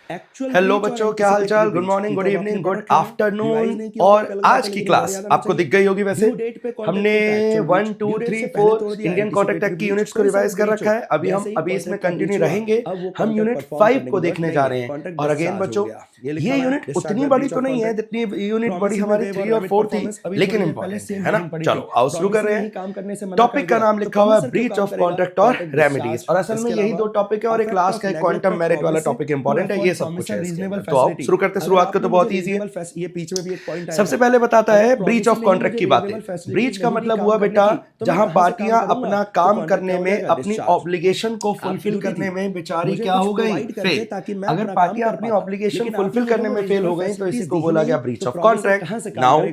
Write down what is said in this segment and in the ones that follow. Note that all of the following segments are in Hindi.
हेलो बच्चों, क्या हाल चाल। Good morning, good evening, good afternoon. और आज की क्लास आपको दिख गई होगी। वैसे हमने 1, 2, 3, 4 इंडियन कॉन्ट्रैक्ट एक्ट की यूनिट्स को रिवाइज कर रखा है। अभी इसमें कंटिन्यू रहेंगे। हम यूनिट 5 को देखने जा रहे हैं। और अगेन बच्चों, ये यूनिट उतनी बड़ी तो नहीं है जितनी यूनिट बड़ी हमारी 3 और 4 थी, लेकिन इंपॉर्टेंट है ना। चलो आओ शुरू कर रहे हैं। टॉपिक का नाम लिखा हुआ है ब्रीच ऑफ कॉन्ट्रैक्ट और रेमेडीज। और असल में यही दो टॉपिक है और एक लास्ट का क्वांटम मेरिट वाला टॉपिक इंपॉर्टेंट है। ये सब कुछ है इसके अंदर। तो आओ शुरू करते हैं। शुरुआत का तो बहुत इजी है। सबसे पहले बताता है ब्रीच ऑफ कॉन्ट्रैक्ट की बातें। ब्रीच का मतलब हुआ बेटा जहां पार्टियां अपना काम करने में, अपनी ऑब्लिगेशन को फुलफिल करने में बेचारी क्या हो गई, फेल। अगर पार्टियां अपनी ऑब्लिगेशन फुलफिल करने में फेल हो गई तो इसी को बोला गया ब्रीच ऑफ कॉन्ट्रैक्ट। नाउ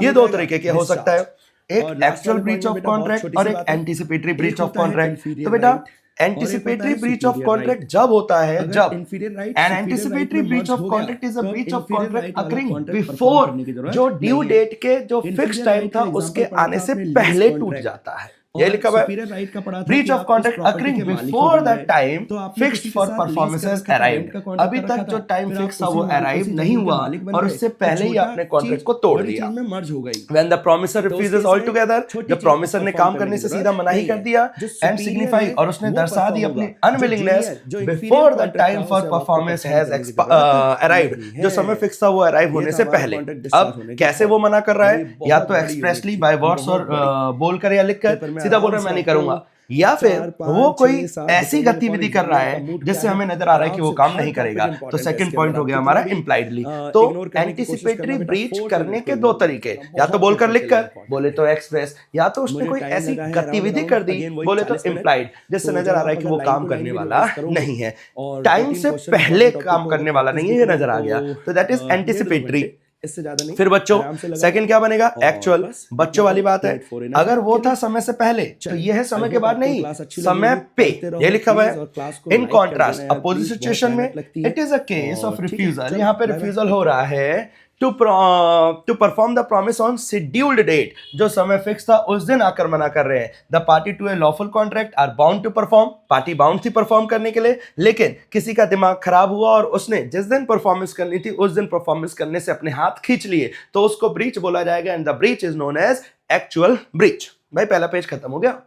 ये दो तरीके के हो सकता है, एक एक्चुअल ब्रीच ऑफ कॉन्ट्रैक्ट और एक एंटीसिपेटरी ब्रीच ऑफ कॉन्ट्रैक्ट। तो बेटा एंटीसिपेटरी ब्रीच ऑफ कॉन्ट्रैक्ट जब होता है जब an anticipatory breach of contract is a breach of contract occurring before, जो ड्यू डेट के जो फिक्स टाइम था उसके आने से पहले टूट जाता है। ये लिखा हुआ है breach of contract occurring before the time fixed for performances arrived. अभी तक जो टाइम फिक्स था वो अराइव नहीं हुआ और उससे पहले ही आपने कॉन्ट्रैक्ट को तोड़ दिया। When the promiser refuses all together, जब प्रॉमिसर ने काम करने से सीधा मना ही कर दिया, एंड सिग्निफाई और उसने दर्शा दी अपनी unwillingness before the time for performance has arrived, जो समय फिक्स था वो अराइव होने से पहले। अब कैसे वो मना कर रहा है, या तो एक्सप्रेसली बाय वर्ड्स और बोलकर या लिखकर, सीधा बोल रहा है मैं नहीं करूंगा, या फिर वो कोई ऐसी गतिविधि कर रहा है जिससे हमें नजर आ रहा है कि वो काम नहीं करेगा। तो सेकंड पॉइंट हो गया हमारा इम्प्लाइडली। तो एंटीसिपेटरी ब्रीच करने के दो तरीके, या तो बोलकर लिखकर, बोले तो एक्सप्रेस, या तो उसने कोई ऐसी गतिविधि कर दी, बोले तो इम्प्लाइड, जिससे नजर आ रहा है कि वो काम करने वाला नहीं है, टाइम से पहले काम करने वाला नहीं है, ये नजर आ गया। तो दैट इज एंटीसिपेटरी। इससे ज्यादा नहीं। फिर बच्चों सेकंड क्या बनेगा, एक्चुअल। बच्चों वाली बात है, अगर वो था समय से पहले तो ये है समय के बाद नहीं, समय पे। ये लिखा हुआ है इन कॉन्ट्रास्ट अपोजिट सिचुएशन में it is a case of refusal. यहाँ पे रिफ्यूजल हो रहा है to perform the promise on scheduled date, जो समय फिक्स था उस दिन आकर मना कर रहे हैं। The party to a lawful contract are bound to perform, party bound थी परफॉर्म करने के लिए, लेकिन किसी का दिमाग खराब हुआ और उसने जिस दिन परफॉर्मेंस करनी थी उस दिन परफॉर्मेंस करने से अपने हाथ खींच लिए, तो उसको ब्रीच बोला जाएगा। And the breach is known as actual breach. भाई पहला पेज खत्म हो गया।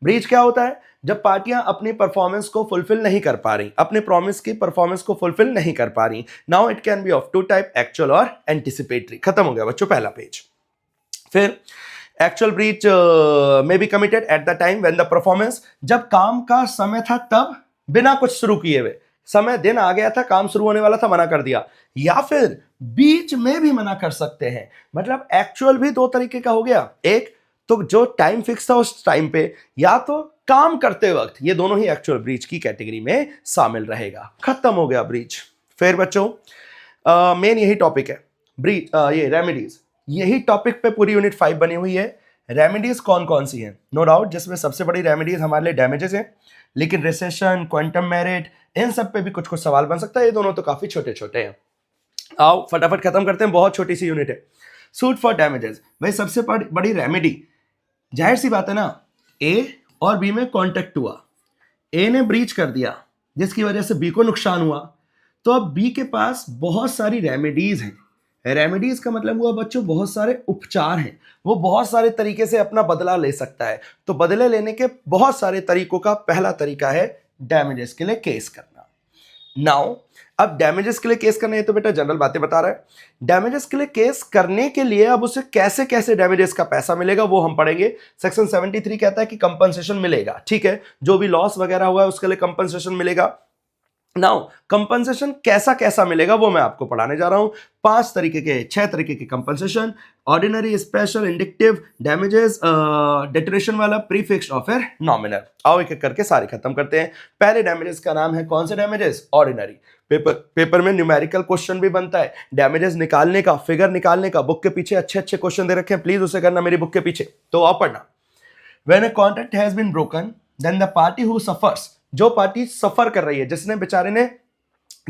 ब्रीच क्या होता है, जब पार्टियां अपनी परफॉर्मेंस को फुलफिल नहीं कर पा रही, अपने प्रॉमिस की परफॉर्मेंस को फुलफिल नहीं कर पा रही। Now it can be of two type, actual और एंटीसिपेटरी। खत्म हो गया बच्चों पहला पेज। फिर एक्चुअल ब्रीच में be committed at the time when the performance, जब काम का समय था तब बिना कुछ शुरू किए हुए, समय दिन आ गया था, काम शुरू होने वाला था, मना कर दिया। या फिर बीच में भी मना कर सकते हैं। मतलब एक्चुअल भी दो तरीके का हो गया, एक तो जो टाइम फिक्स था उस टाइम पे, या तो काम करते वक्त। ये दोनों ही एक्चुअल ब्रीच की कैटेगरी में शामिल रहेगा। खत्म हो गया ब्रीच। फिर बच्चों मेन यही टॉपिक है ब्रीच, ये रेमेडीज। यही टॉपिक पे पूरी यूनिट 5 बनी हुई है। रेमेडीज कौन कौन सी हैं, नो डाउट, जिसमें सबसे बड़ी रेमेडीज हमारे लिए डैमेजेस हैं, लेकिन रिसेशन, क्वांटम मेरिट, इन सब पे भी कुछ कुछ सवाल बन सकता है। ये दोनों तो काफी छोटे छोटे हैं। आओ फटाफट खत्म करते हैं, बहुत छोटी सी यूनिट है। Suit for damages. भाई सबसे बड़ी रेमेडी, जाहिर सी बात है ना, ए और बी में कॉन्टेक्ट हुआ, ए ने ब्रीच कर दिया जिसकी वजह से बी को नुकसान हुआ, तो अब बी के पास बहुत सारी रेमेडीज हैं। रेमेडीज का मतलब हुआ बच्चों बहुत सारे उपचार हैं, वो बहुत सारे तरीके से अपना बदला ले सकता है। तो बदले लेने के बहुत सारे तरीकों का पहला तरीका है डैमेजेस के लिए केस करना। नाउ अब डैमेजेस के लिए केस करने है तो बेटा जनरल बातें बता रहा है। डैमेजेस के लिए केस करने के लिए अब उसे कैसे कैसे डैमेजेस का पैसा मिलेगा वो हम पढ़ेंगे। सेक्शन 73 कहता है कि कंपनसेशन मिलेगा, ठीक है, जो भी लॉस वगैरह हुआ है उसके लिए कंपनसेशन मिलेगा। नाउ कंपनसेशन कैसा कैसा मिलेगा वो मैं आपको पढ़ाने जा रहा हूं। 6 तरीके के कंपनसेशन, ऑर्डिनरी, स्पेशल, इंडिक्टिव, डैमेजेस, डेटरेशन वाला, प्रीफिक्स्ड और फिर नॉमिनल। आओ एक एक करके सारे खत्म करते हैं। पहले डैमेजेस का नाम है, कौन से डैमेजेस, ऑर्डिनरी। पेपर में न्यूमेरिकल क्वेश्चन भी बनता है, डैमेजेस निकालने का, फिगर निकालने का। बुक के पीछे अच्छे अच्छे क्वेश्चन दे रखे हैं, प्लीज उसे करना मेरी बुक के पीछे। तो आप पढ़ना। When a contract has been broken then the party who suffers, जो पार्टी सफर कर रही है, जिसने बेचारे ने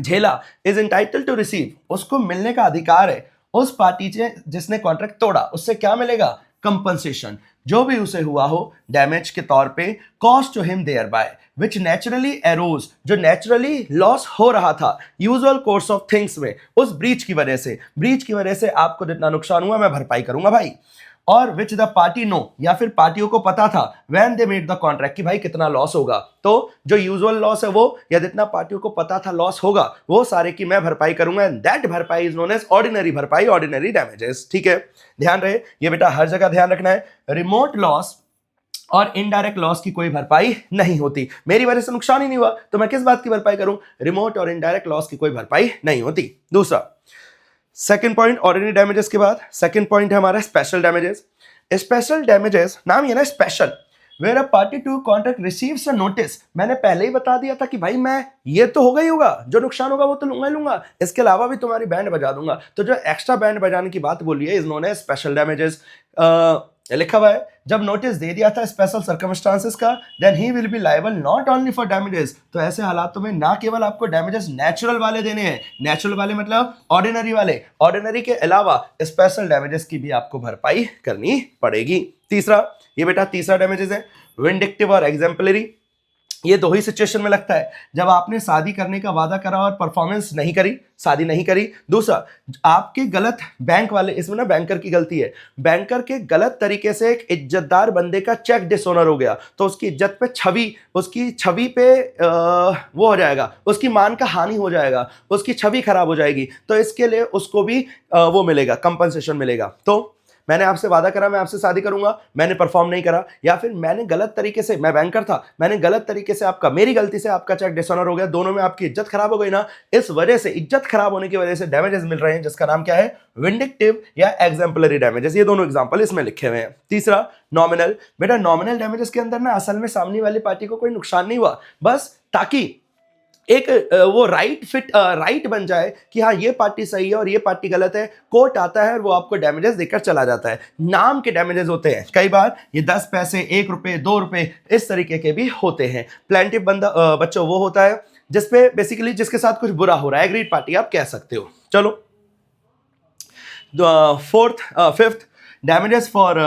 झेला, इज एंटाइटल्ड टू रिसीव, उसको मिलने का अधिकार है। उस पार्टी से जिसने कॉन्ट्रैक्ट तोड़ा उससे क्या मिलेगा, कंपनसेशन, जो भी उसे हुआ हो डैमेज के तौर पे, cost to him thereby which naturally arose, जो नेचुरली लॉस हो रहा था यूजुअल कोर्स ऑफ थिंग्स में, उस ब्रीच की वजह से आपको जितना नुकसान हुआ मैं भरपाई करूंगा भाई। और विच द पार्टी नो, या फिर पार्टियों को पता था when they made the contract कि भाई कितना लॉस होगा, तो जो यूजुअल लॉस है वो, या जितना पार्टियों को पता था लॉस होगा, वो सारे की मैं भरपाई करूंगा। एंड दैट भरपाई इज नोन एज ऑर्डिनरी भरपाई, ऑर्डिनरी डैमेजेस। ठीक है, ध्यान रहे ये बेटा, हर जगह ध्यान रखना है, रिमोट लॉस और इनडायरेक्ट लॉस की कोई भरपाई नहीं होती। मेरी वजह से नुकसान ही नहीं हुआ तो मैं किस बात की भरपाई करूं, रिमोट और इनडायरेक्ट लॉस की कोई भरपाई नहीं होती। दूसरा सेकंड पॉइंट ऑर्डिनरी डैमेजेस के बाद सेकंड पॉइंट है हमारा स्पेशल डैमेजेस। स्पेशल डैमेजेस, नाम ये ना special, where a party to contract receives a notice. मैंने पहले ही बता दिया था कि भाई मैं ये तो होगा ही होगा, जो नुकसान होगा वो तो लूंगा ही लूंगा, इसके अलावा भी तुम्हारी बैंड बजा दूंगा। तो जो एक्स्ट्रा बैंड बजाने की बात बोली है is known as special damages. लिखा हुआ है जब नोटिस दे दिया था स्पेशल सर्कमस्टांसेस का, then he will be liable not only for damages. तो ऐसे हालातों में ना केवल आपको डैमेजेस नेचुरल वाले देने हैं, नेचुरल वाले मतलब ऑर्डिनरी वाले, ऑर्डिनरी के अलावा स्पेशल डैमेजेस की भी आपको भरपाई करनी पड़ेगी। तीसरा, ये बेटा तीसरा डैमेजेस है विंडिक्टिव और एग्जाम्पलरी। ये दो ही सिचुएशन में लगता है, जब आपने शादी करने का वादा करा और परफॉर्मेंस नहीं करी, शादी नहीं करी। दूसरा, आपके गलत बैंक वाले, इसमें ना बैंकर की गलती है, बैंकर के गलत तरीके से एक इज्जतदार बंदे का चेक डिसऑनर हो गया, तो उसकी इज्जत पे उसकी छवि पे वो हो जाएगा, उसकी मान का हानि हो जाएगा, उसकी छवि खराब हो जाएगी। तो इसके लिए उसको भी वो मिलेगा, कंपनसेशन मिलेगा। तो मैंने आपसे वादा करा मैं आपसे शादी करूंगा, मैंने परफॉर्म नहीं करा, या फिर मैंने गलत तरीके से, मैं बैंकर था, मैंने गलत तरीके से आपका, मेरी गलती से आपका चेक डिसऑनर हो गया, दोनों में आपकी इज्जत खराब हो गई ना, इस वजह से, इज्जत खराब होने की वजह से डैमेजेस मिल रहे हैं, जिसका नाम क्या है, विंडिक्टिव या एग्जाम्पलरी डैमेजेस। ये दोनों एग्जांपल इसमें लिखे हुए हैं। तीसरा, नॉमिनल। बेटा नॉमिनल डैमेजेस के अंदर ना असल में सामने वाली पार्टी को कोई नुकसान नहीं हुआ, बस ताकि एक वो राइट बन जाए कि हाँ ये पार्टी सही है और ये पार्टी गलत है, कोर्ट आता है और वो आपको डैमेजेस देकर चला जाता है। नाम के डैमेजेस होते हैं, कई बार ये 10 पैसे, 1 रुपए, 2 रुपए, इस तरीके के भी होते हैं। प्लेंटिव बंदा बच्चों वो होता है जिसपे बेसिकली जिसके साथ कुछ बुरा हो रहा है, एग्रीड पार्टी आप कह सकते हो। चलो fifth, damages for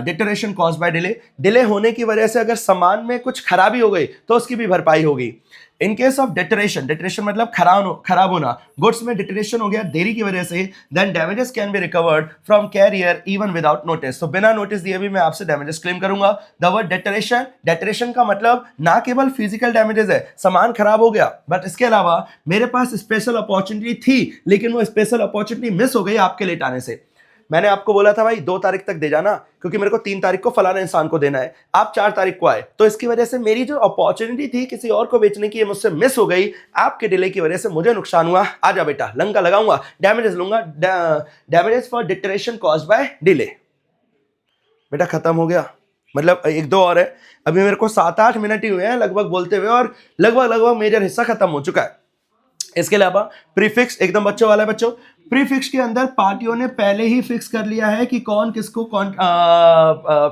deterioration caused by delay. Delay होने की वजह से अगर सामान में कुछ खराबी हो गई तो उसकी भी भरपाई होगी। इन केस ऑफ डिटरेशन मतलब खराब होना, गुड्स में डिटरेशन हो गया देरी की वजह से, then damages can be recovered from carrier even without notice. तो बिना नोटिस दिए भी मैं आपसे डैमेजेस क्लेम करूंगा। द वर्ड डिटरेशन का मतलब ना केवल फिजिकल डैमेजेस है, सामान खराब हो गया, बट इसके अलावा मेरे पास स्पेशल अपॉर्चुनिटी थी लेकिन वो स्पेशल अपॉर्चुनिटी मिस हो गई आपके लेट आने से। मैंने आपको बोला था भाई 2 तारीख तक दे जाना, क्योंकि मेरे को 3 तारीख को फलाना इंसान को देना है, आप 4 तारीख को आए, तो इसकी वजह से मेरी जो अपॉर्चुनिटी थी किसी और को बेचने की, ये मुझसे मिस हो गई। आपके डिले की वजह से मुझे नुकसान हुआ। आजा बेटा, लंका लगाऊंगा, डैमेजेस लूंगा, damages for deterioration caused by delay. बेटा खत्म हो गया, मतलब 1-2 और है, अभी मेरे को 7-8 मिनट ही हुए हैं लगभग बोलते हुए, और लगभग मेजर हिस्सा खत्म हो चुका है। इसके अलावा प्रीफिक्स एकदम बच्चों वाला है। बच्चों प्रीफिक्स के अंदर पार्टियों ने पहले ही फिक्स कर लिया है कि कौन किसको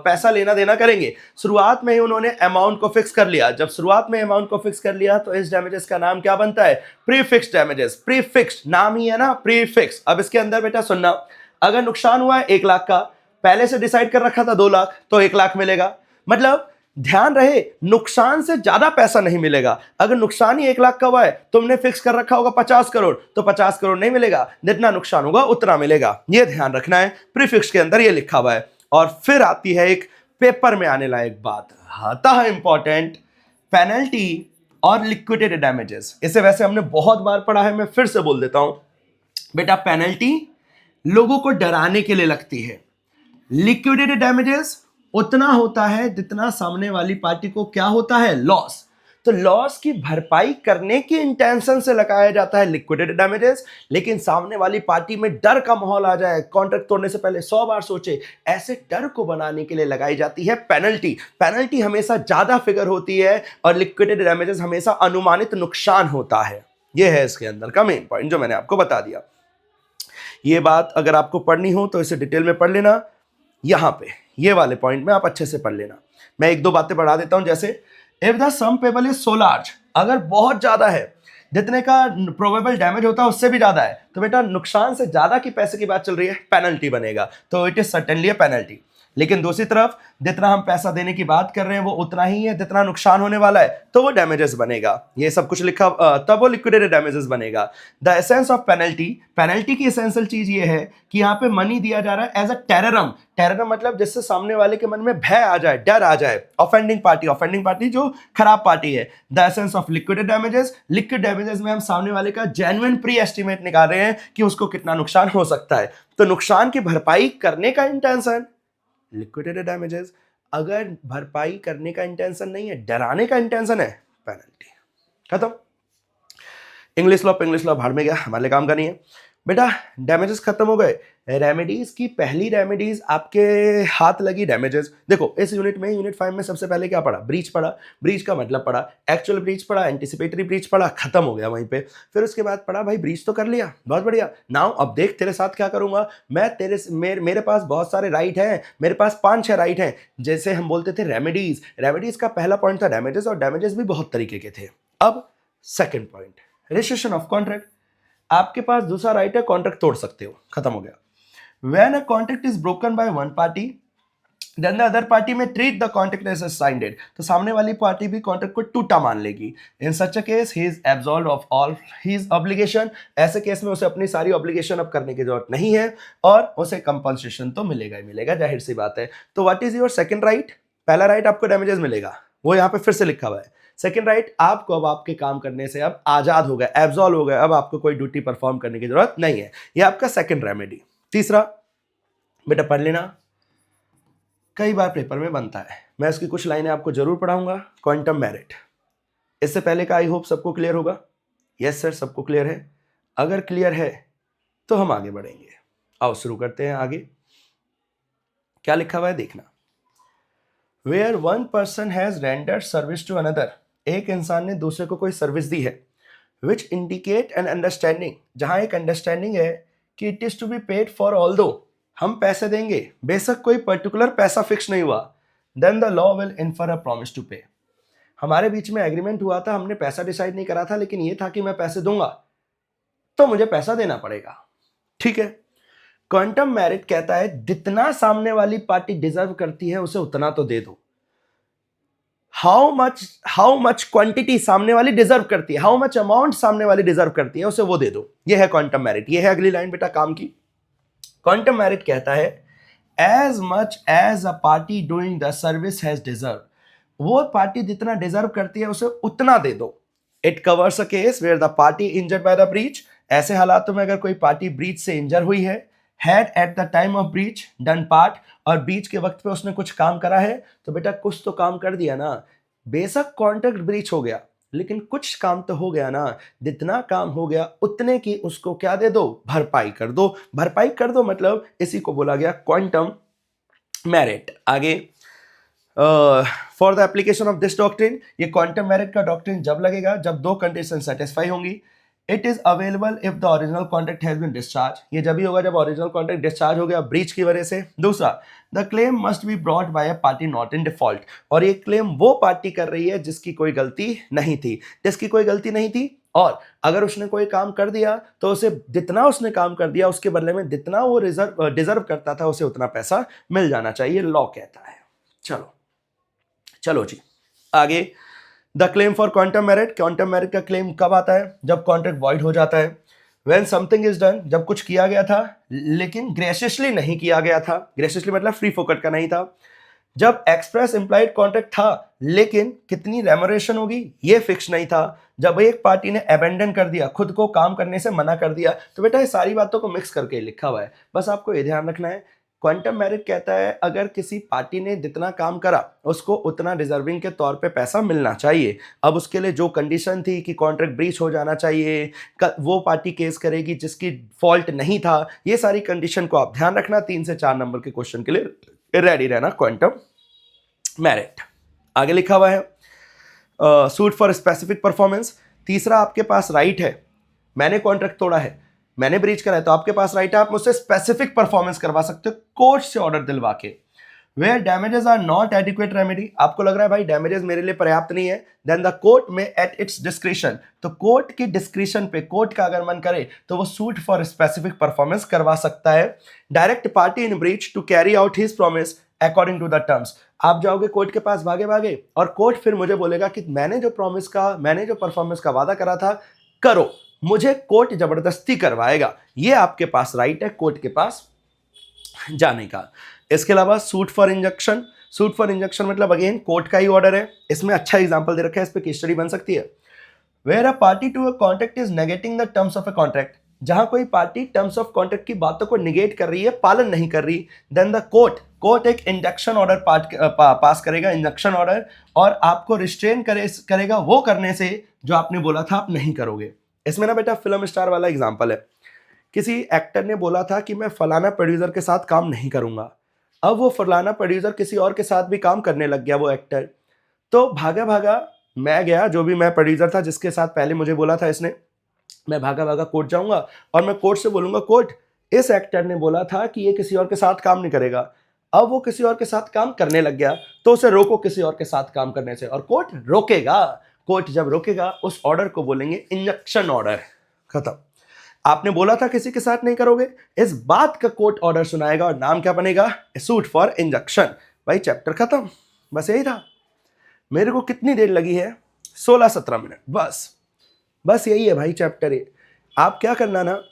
पैसा लेना देना करेंगे। शुरुआत में ही उन्होंने अमाउंट को फिक्स कर लिया। जब शुरुआत में अमाउंट को फिक्स कर लिया तो इस डैमेजेस का नाम क्या बनता है, प्रीफिक्स डैमेजेस। प्रीफिक्स नाम ही है ना, प्रीफिक्स। अब इसके अंदर बेटा सुनना, अगर नुकसान हुआ है 1 लाख का, पहले से डिसाइड कर रखा था 2 लाख, तो 1 लाख मिलेगा। मतलब ध्यान रहे, नुकसान से ज्यादा पैसा नहीं मिलेगा। अगर नुकसान ही 1 लाख का हुआ है, तुमने फिक्स कर रखा होगा 50 करोड़, तो 50 करोड़ नहीं मिलेगा, जितना नुकसान होगा उतना मिलेगा। यह ध्यान रखना है, प्रीफिक्स के अंदर यह लिखा हुआ है। और फिर आती है एक पेपर में आने लायक बात, आता है इंपॉर्टेंट, पेनल्टी और लिक्विडेटेड डैमेजेस। इसे वैसे हमने बहुत बार पढ़ा है, मैं फिर से बोल देता हूं बेटा। पेनल्टी लोगों को डराने के लिए लगती है, लिक्विडेटेड डैमेजेस उतना होता है जितना सामने वाली पार्टी को क्या होता है, लॉस। तो लॉस की भरपाई करने की इंटेंशन से लगाया जाता है लिक्विडेटेड डैमेजेस, लेकिन सामने वाली पार्टी में डर का माहौल आ जाए, कॉन्ट्रैक्ट तोड़ने से पहले 100 बार सोचे, ऐसे डर को बनाने के लिए लगाई जाती है पेनल्टी। पेनल्टी हमेशा ज्यादा फिगर होती है और लिक्विडेटेड डैमेजेस हमेशा अनुमानित नुकसान होता है। यह है इसके अंदर का मेन पॉइंट जो मैंने आपको बता दिया। ये बात अगर आपको पढ़नी हो तो इसे डिटेल में पढ़ लेना, यहां पे ये वाले पॉइंट में आप अच्छे से पढ़ लेना। मैं 1-2 बातें बढ़ा देता हूं, जैसे if the sum payable is so large, अगर बहुत ज्यादा है, जितने का प्रोबेबल डैमेज होता है उससे भी ज्यादा है, तो बेटा नुकसान से ज्यादा की पैसे की बात चल रही है, पेनल्टी बनेगा। तो it is certainly a penalty. लेकिन दूसरी तरफ जितना हम पैसा देने की बात कर रहे हैं वो उतना ही है जितना नुकसान होने वाला है, तो वो डैमेजेस बनेगा। ये सब कुछ लिखा तब वो लिक्विडेटेड डैमेजेस बनेगा। The essence of penalty, penalty की एसेंशियल चीज ये है कि यहाँ पे मनी दिया जा रहा है एज अ टेररम। टेररम मतलब जिससे सामने वाले के मन में भय आ जाए, डर आ जाए। ऑफेंडिंग पार्टी जो खराब पार्टी है। The essence of liquidated damages, liquid damages में हम सामने वाले का जेन्युइन प्री एस्टिमेट निकाल रहे हैं कि उसको कितना नुकसान हो सकता है। तो नुकसान की भरपाई करने का इंटेंशन लिक्विडेटेड डैमेजेस, अगर भरपाई करने का इंटेंशन नहीं है, डराने का इंटेंशन है, पेनल्टी। खत्म। इंग्लिश लॉ भाड़ में गया, हमारे लिए काम का नहीं है बेटा। डैमेजेस खत्म हो गए। रेमेडीज की पहली रेमेडीज आपके हाथ लगी डैमेजेस। देखो इस यूनिट में, यूनिट 5 में सबसे पहले क्या पढ़ा? ब्रीच पढ़ा। ब्रीच का मतलब पढ़ा, एक्चुअल ब्रीच पढ़ा, एंटिसिपेटरी ब्रीच पढ़ा, खत्म हो गया वहीं पे। फिर उसके बाद पढ़ा भाई ब्रीच तो कर लिया, बहुत बढ़िया। नाउ अब देख तेरे साथ क्या करूंगा मैं, मेरे पास बहुत सारे राइट हैं, मेरे पास 5-6 राइट हैं। जैसे हम बोलते थे रेमेडीज, रेमेडीज का पहला पॉइंट था डैमेजेस, और डैमेजेस भी बहुत तरीके के थे। अब second point, registration of contract. आपके पास दूसरा राइट है, कॉन्ट्रैक्ट तोड़ सकते हो, खत्म हो गया। When a contract is broken by one party, then the other party may treat the contract as assigned. तो सामने वाली पार्टी भी कॉन्ट्रैक्ट को टूटा मान लेगी। In such a case, he is absolved of all his obligation. ऐसे केस में उसे अपनी सारी ऑब्लिगेशन अब करने की जरूरत नहीं है और उसे कंपनसेशन तो मिलेगा ही मिलेगा, जाहिर सी बात है। तो what is your second right? पहला राइट आपको डैमेजेस मिलेगा, वो यहाँ पे फिर से लिखा हुआ है। सेकंड राइट, आपको अब आपके काम करने से अब आजाद हो गए, एब्सॉल्व हो गए, अब आपको कोई ड्यूटी परफॉर्म करने की जरूरत नहीं है। ये आपका सेकंड रेमेडी। तीसरा बेटा पढ़ लेना, कई बार पेपर में बनता है, मैं इसकी कुछ लाइनें आपको जरूर पढ़ाऊंगा। क्वांटम मेरिट, इससे पहले का आई होप सबको क्लियर होगा। यस सर, सबको क्लियर है? अगर क्लियर है तो हम आगे बढ़ेंगे। आओ शुरू करते हैं। आगे क्या लिखा हुआ है देखना। Where one person has rendered service to another, एक इंसान ने दूसरे को कोई सर्विस दी है। विच इंडिकेट एन अंडरस्टैंडिंग, जहां एक अंडरस्टैंडिंग है कि it is to be paid for although, हम पैसे देंगे, बेशक कोई पर्टिकुलर पैसा फिक्स नहीं हुआ। Then the law will infer a promise to pay, हमारे बीच में एग्रीमेंट हुआ था, हमने पैसा डिसाइड नहीं करा था, लेकिन ये था कि मैं पैसे दूंगा तो मुझे पैसा देना पड़ेगा, ठीक है। क्वांटम मेरिट कहता है जितना सामने वाली पार्टी डिजर्व करती है उसे उतना तो दे दो। हाउ मच क्वांटिटी सामने वाली डिजर्व करती है, हाउ मच अमाउंट सामने वाली डिजर्व करती है, उसे वो दे दो। ये है क्वांटम मेरिट। ये है अगली लाइन बेटा काम की। क्वांटम मेरिट कहता है as much as a party doing the service has deserve, वो पार्टी जितना डिजर्व करती है उसे उतना दे दो। It covers a case where the party injured by the breach, ऐसे हालातों में अगर कोई पार्टी ब्रीच से इंजर हुई है, had eight the time of breach done part, और ब्रीच के वक्त पे उसने कुछ काम करा है, तो बेटा कुछ तो काम कर दिया ना। बेशक कॉन्ट्रैक्ट ब्रीच हो गया लेकिन कुछ काम तो हो गया ना। जितना काम हो गया उतने की उसको क्या दे दो? भरपाई कर दो। भरपाई कर दो मतलब इसी को बोला गया क्वांटम मेरिट। आगे for the application of this doctrine, ये क्वांटम मेरिट का डॉक्ट्रिन जब लगेगा जब दो कंडीशन सेटिस्फाई होंगी। It is available if the original contract has been discharge, ये जब ही होगा जब ओरिजिनल कॉन्ट्रैक्ट डिस्चार्ज हो गया ब्रीच की वजह से। दूसरा, the claim must be brought by a party not in default, और ये क्लेम वो पार्टी कर रही है जिसकी कोई गलती नहीं थी, जिसकी कोई गलती नहीं थी। और अगर उसने कोई काम कर दिया तो उसे जितना उसने काम कर दिया उसके बदले में जितना वो डिजर्व करता था उसे उतना पैसा मिल जाना चाहिए, लॉ कहता है। चलो जी आगे। The claim for quantum merit, quantum merit का क्लेम कब आता है? जब कॉन्ट्रैक्ट वॉइड हो जाता है। व्हेन समथिंग इज डन, जब कुछ किया गया था लेकिन ग्रेशियसली नहीं किया गया था, ग्रेशियसली मतलब फ्री फोकट का नहीं था। जब एक्सप्रेस इंप्लाइड कॉन्ट्रैक्ट था लेकिन कितनी रेमोरेशन होगी ये फिक्स नहीं था। जब एक पार्टी ने अबेंडन कर दिया, खुद को काम करने से मना कर दिया। तो बेटा ये सारी बातों को मिक्स करके लिखा हुआ है, बस आपको ये ध्यान रखना है। क्वांटम मेरिट कहता है अगर किसी पार्टी ने जितना काम करा उसको उतना डिजर्विंग के तौर पे पैसा मिलना चाहिए। अब उसके लिए जो कंडीशन थी कि कॉन्ट्रैक्ट ब्रीच हो जाना चाहिए, वो पार्टी केस करेगी जिसकी फॉल्ट नहीं था, ये सारी कंडीशन को आप ध्यान रखना। 3 से 4 नंबर के क्वेश्चन के लिए रेडी रहना। क्वांटम मेरिट आगे लिखा हुआ है सूट फॉर स्पेसिफिक परफॉर्मेंस। तीसरा, आपके पास राइट है, मैंने कॉन्ट्रैक्ट तोड़ा है, मैंने ब्रीच करा है, तो आपके पास राइट है, आप मुझसे स्पेसिफिक परफॉर्मेंस करवा सकते हो कोर्ट से ऑर्डर दिलवा के। Where damages are not adequate remedy, आपको लग रहा है भाई डैमेजेस मेरे लिए पर्याप्त नहीं है, देन द कोर्ट में एट इट्स डिस्क्रिशन, तो कोर्ट की डिस्क्रिशन पे, कोर्ट का अगर मन करे तो वो सूट फॉर स्पेसिफिक परफॉर्मेंस करवा सकता है। Direct party in breach to carry out his promise, according to the terms. आप जाओगे कोर्ट के पास भागे भागे और कोर्ट फिर मुझे बोलेगा कि मैंने जो परफॉर्मेंस का वादा करा था करो, मुझे कोर्ट जबरदस्ती करवाएगा। ये आपके पास राइट है कोर्ट के पास जाने का। इसके अलावा सूट फॉर इंजंक्शन मतलब अगेन कोर्ट का ही ऑर्डर है। इसमें अच्छा एग्जांपल दे रखा है, इस पे केस स्टडी बन सकती है। Where a party to a contract is negating the terms of a contract, जहां कोई पार्टी टर्म्स ऑफ कॉन्ट्रैक्ट की बातों को निगेट कर रही है, पालन नहीं कर रही, देन द कोर्ट एक इंजंक्शन ऑर्डर पास करेगा, इंजंक्शन ऑर्डर, और आपको रिस्ट्रेन करेगा वो करने से जो आपने बोला था आप नहीं करोगे। इसमें ना बेटा फिल्म स्टार वाला एग्जांपल है, किसी एक्टर ने बोला था कि मैं फलाना प्रोड्यूसर के साथ काम नहीं करूंगा, अब वो फलाना प्रोड्यूसर किसी और के साथ भी काम करने लग गया वो एक्टर, तो भागा भागा मैं गया, जो भी मैं प्रोड्यूसर था जिसके साथ पहले मुझे बोला था इसने, मैं भागा भागा कोर्ट जाऊंगा और मैं कोर्ट से बोलूंगा कोर्ट इस एक्टर ने बोला था कि ये किसी और के साथ काम नहीं करेगा, अब वो किसी और के साथ काम करने लग गया, तो उसे रोको किसी और के साथ काम करने से, और कोर्ट रोकेगा। कोर्ट जब रोकेगा उस ऑर्डर को बोलेंगे इंजंक्शन ऑर्डर। खत्म। आपने बोला था किसी के साथ नहीं करोगे, इस बात का कोर्ट ऑर्डर सुनाएगा और नाम क्या बनेगा, सूट फॉर इंजंक्शन। भाई चैप्टर खत्म, बस यही था। मेरे को कितनी देर लगी है, 16-17 मिनट, बस यही है भाई चैप्टर ये। आप क्या करना ना,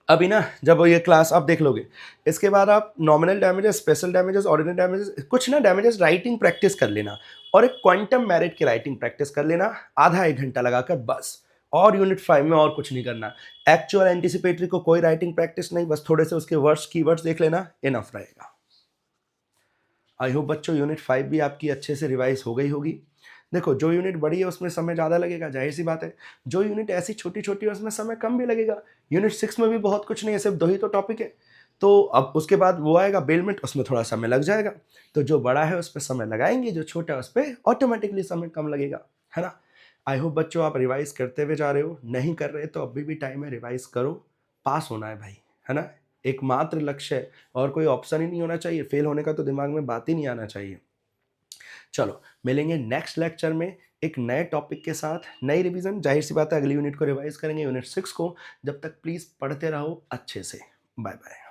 अभी ना जब ये क्लास आप देख लोगे, इसके बाद आप nominal damages, special damages, ordinary damages, कुछ ना डैमेजेस राइटिंग प्रैक्टिस कर लेना, और एक क्वांटम मेरिट की राइटिंग प्रैक्टिस कर लेना आधा 1 घंटा लगाकर बस। और यूनिट 5 में और कुछ नहीं करना। एक्चुअल एंटीसिपेटरी को कोई राइटिंग प्रैक्टिस नहीं, बस थोड़े से उसके वर्ड्स कीवर्ड्स देख लेना, इनफ रहेगा। आई होप बच्चों यूनिट 5 भी आपकी अच्छे से रिवाइज हो गई होगी। देखो जो यूनिट बड़ी है उसमें समय ज़्यादा लगेगा, जाहिर सी बात है। जो यूनिट ऐसी छोटी छोटी है उसमें समय कम भी लगेगा। यूनिट 6 में भी बहुत कुछ नहीं है, सिर्फ 2 ही तो टॉपिक है। तो अब उसके बाद वो आएगा बेलमेंट, उसमें थोड़ा समय लग जाएगा। तो जो बड़ा है उस पर समय लगाएंगे, जो छोटा है उस पर ऑटोमेटिकली समय कम लगेगा, है ना। आई होप बच्चों आप रिवाइज करते हुए जा रहे हो, नहीं कर रहे तो अभी भी टाइम है, रिवाइज करो, पास होना है भाई, है ना। एकमात्र लक्ष्य है और कोई ऑप्शन ही नहीं होना चाहिए, फेल होने का तो दिमाग में बात ही नहीं आना चाहिए। चलो मिलेंगे नेक्स्ट लेक्चर में एक नए टॉपिक के साथ, नई रिवीजन। जाहिर सी बात है अगली यूनिट को रिवाइज करेंगे, यूनिट 6 को। जब तक प्लीज़ पढ़ते रहो अच्छे से। Bye bye.